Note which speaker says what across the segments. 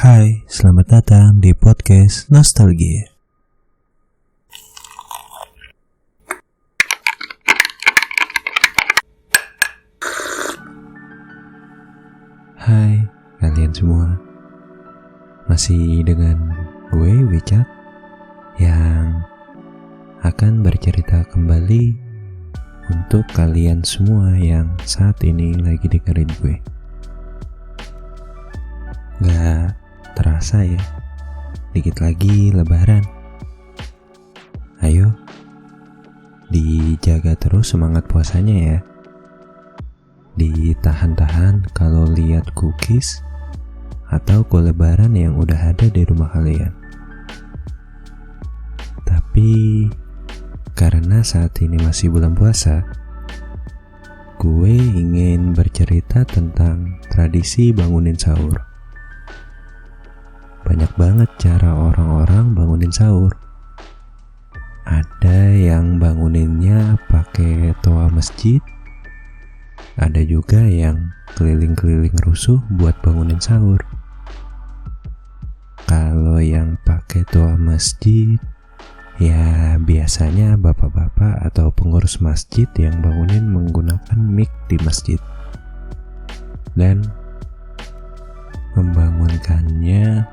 Speaker 1: Hai, selamat datang di podcast Nostalgia. Hai kalian semua, masih dengan gue Wicak yang akan bercerita kembali untuk kalian semua yang saat ini lagi dengerin gue. Gak terasa ya, dikit lagi lebaran. Ayo, dijaga terus semangat puasanya ya. Ditahan-tahan kalau lihat cookies atau kue lebaran yang udah ada di rumah kalian. Tapi karena saat ini masih bulan puasa, gue ingin bercerita tentang tradisi bangunin sahur. Banyak banget cara orang-orang bangunin sahur. Ada yang banguninnya pakai toa masjid, ada juga yang keliling-keliling rusuh buat bangunin sahur. Kalau yang pakai toa masjid, ya biasanya bapak-bapak atau pengurus masjid yang bangunin menggunakan mic di masjid. Dan membangunkannya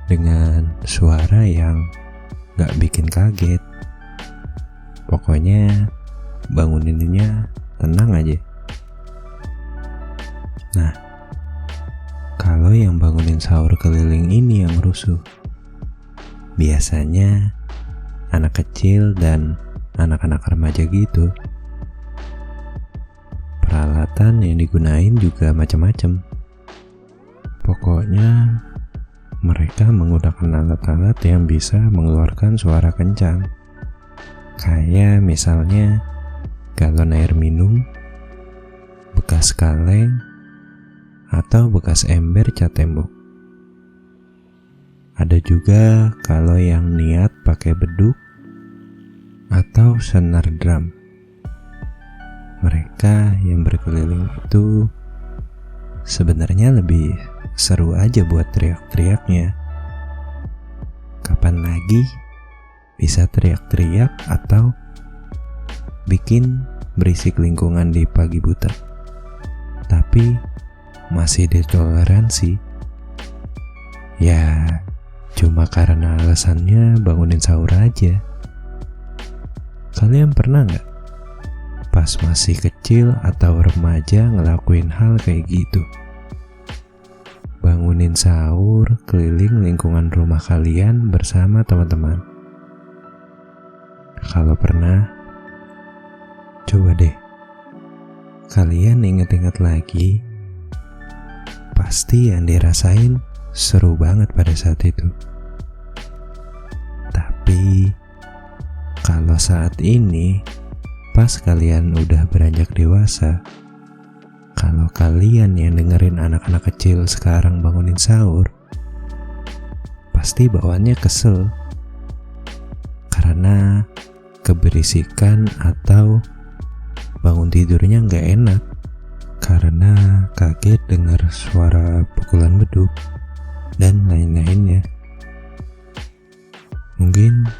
Speaker 1: dengan suara yang gak bikin kaget. Pokoknya banguninnya tenang aja. Nah, kalau yang bangunin sahur keliling ini yang rusuh, biasanya anak kecil dan anak-anak remaja gitu. Peralatan yang digunain juga macam-macam. Pokoknya mereka menggunakan alat-alat yang bisa mengeluarkan suara kencang. Kayak misalnya galon air minum, bekas kaleng, atau bekas ember cat tembok. Ada juga kalau yang niat pakai beduk atau senar drum. Mereka yang berkeliling itu sebenarnya lebih seru aja buat teriak-teriaknya. Kapan lagi bisa teriak-teriak atau bikin berisik lingkungan di pagi buta, tapi masih ditoleransi? Ya, cuma karena alasannya bangunin sahur aja. Kalian pernah gak pas masih kecil atau remaja ngelakuin hal kayak gitu? Bangunin sahur keliling lingkungan rumah kalian bersama teman-teman. Kalau pernah, coba deh kalian ingat-ingat lagi. Pasti yang dirasain seru banget pada saat itu. Tapi kalau saat ini, pas kalian udah beranjak dewasa, kalau kalian yang dengerin anak-anak kecil sekarang bangunin sahur, pasti bawaannya kesel. Karena keberisikan atau bangun tidurnya gak enak. Karena kaget dengar suara pukulan beduk dan lain-lainnya. Mungkin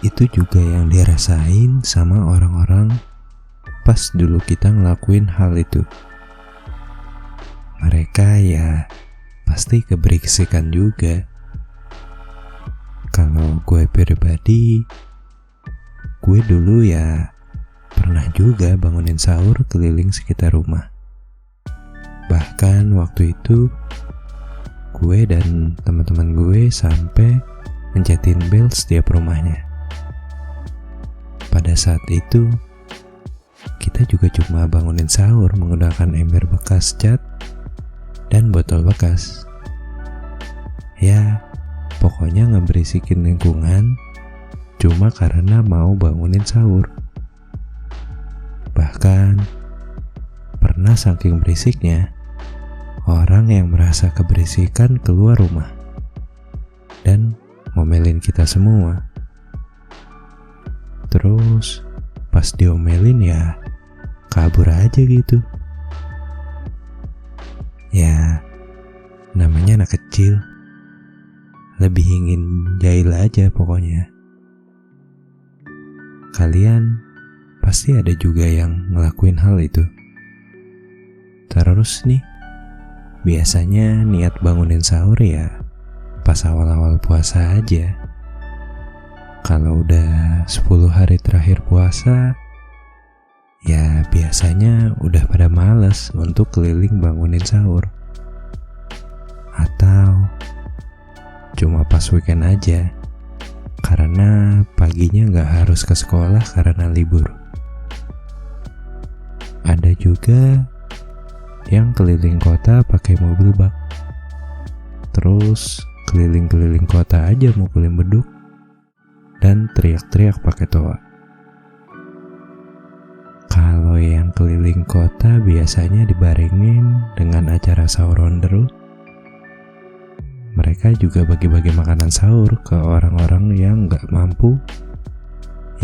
Speaker 1: itu juga yang dirasain sama orang-orang pas dulu kita ngelakuin hal itu. Mereka ya pasti keberisikan juga. Kalau gue pribadi, gue dulu ya pernah juga bangunin sahur keliling sekitar rumah. Bahkan waktu itu gue dan teman-teman gue sampai mencetin bel setiap rumahnya. Pada saat itu kita juga cuma bangunin sahur menggunakan ember bekas cat dan botol bekas. Ya, pokoknya ngeberisikin lingkungan cuma karena mau bangunin sahur. Bahkan pernah saking berisiknya, orang yang merasa keberisikan keluar rumah dan ngomelin kita semua. Terus pas diomelin ya kabur aja gitu. Ya Namanya anak kecil, lebih ingin jahil aja pokoknya. Kalian pasti ada juga yang ngelakuin hal itu. Terus nih, biasanya niat bangunin sahur ya pas awal-awal puasa aja. Kalau udah 10 hari terakhir puasa, ya biasanya udah pada males untuk keliling bangunin sahur. Atau cuma pas weekend aja, karena paginya gak harus ke sekolah karena libur. Ada juga yang keliling kota pakai mobil bak, terus keliling-keliling kota aja mukulin beduk dan teriak-teriak pakai toa. Kalau yang keliling kota biasanya dibarengin dengan acara sahur on the road. Mereka juga bagi-bagi makanan sahur ke orang-orang yang gak mampu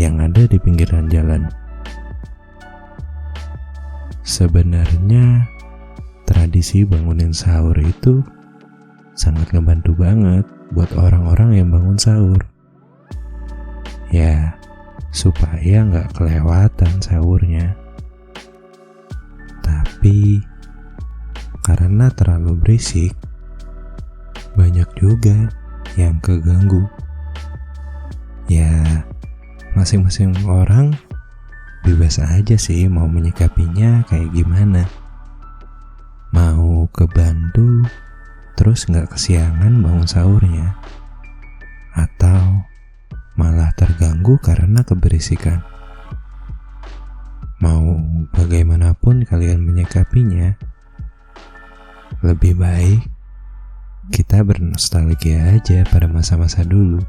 Speaker 1: yang ada di pinggiran jalan. Sebenarnya tradisi bangunin sahur itu sangat ngebantu banget buat orang-orang yang bangun sahur. Ya, supaya gak kelewatan sahurnya. Tapi karena terlalu berisik, banyak juga yang keganggu. Ya, masing-masing orang bebas aja sih mau menyikapinya kayak gimana. Mau kebantu terus gak kesiangan bangun sahurnya, atau malah terganggu karena keberisikan. Mau bagaimanapun kalian menyikapinya, lebih baik kita bernostalgia aja pada masa-masa dulu.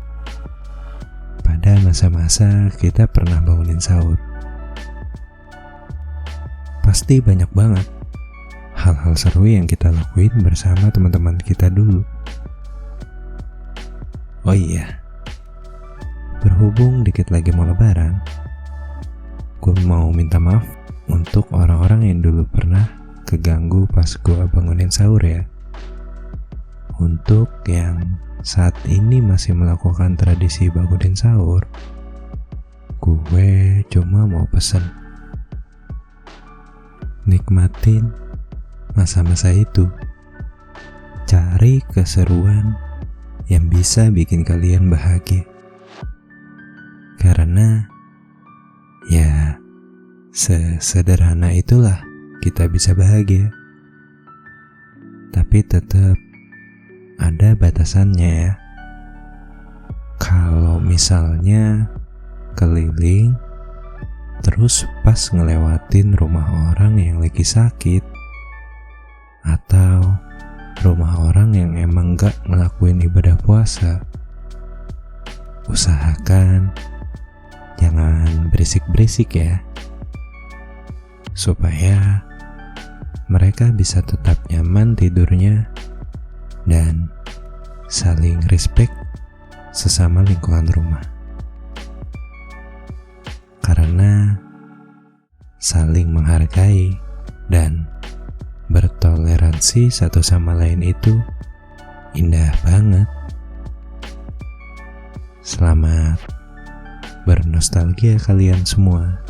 Speaker 1: Pada masa-masa kita pernah bangunin sahur. Pasti banyak banget hal-hal seru yang kita lakuin bersama teman-teman kita dulu. Oh iya, berhubung dikit lagi mau lebaran, gue mau minta maaf untuk orang-orang yang dulu pernah keganggu pas gue bangunin sahur ya. Untuk yang saat ini masih melakukan tradisi bangunin sahur, gue cuma mau pesen, nikmatin masa-masa itu. Cari keseruan yang bisa bikin kalian bahagia. Karena ya sesederhana itulah kita bisa bahagia. Tapi tetap ada batasannya ya. Kalau misalnya keliling terus pas ngelewatin rumah orang yang lagi sakit, atau rumah orang yang emang gak ngelakuin ibadah puasa, usahakan jangan berisik-berisik ya, supaya mereka bisa tetap nyaman tidurnya dan saling respect sesama lingkungan rumah. Karena saling menghargai dan bertoleransi satu sama lain itu indah banget. Selamat bernostalgia kalian semua.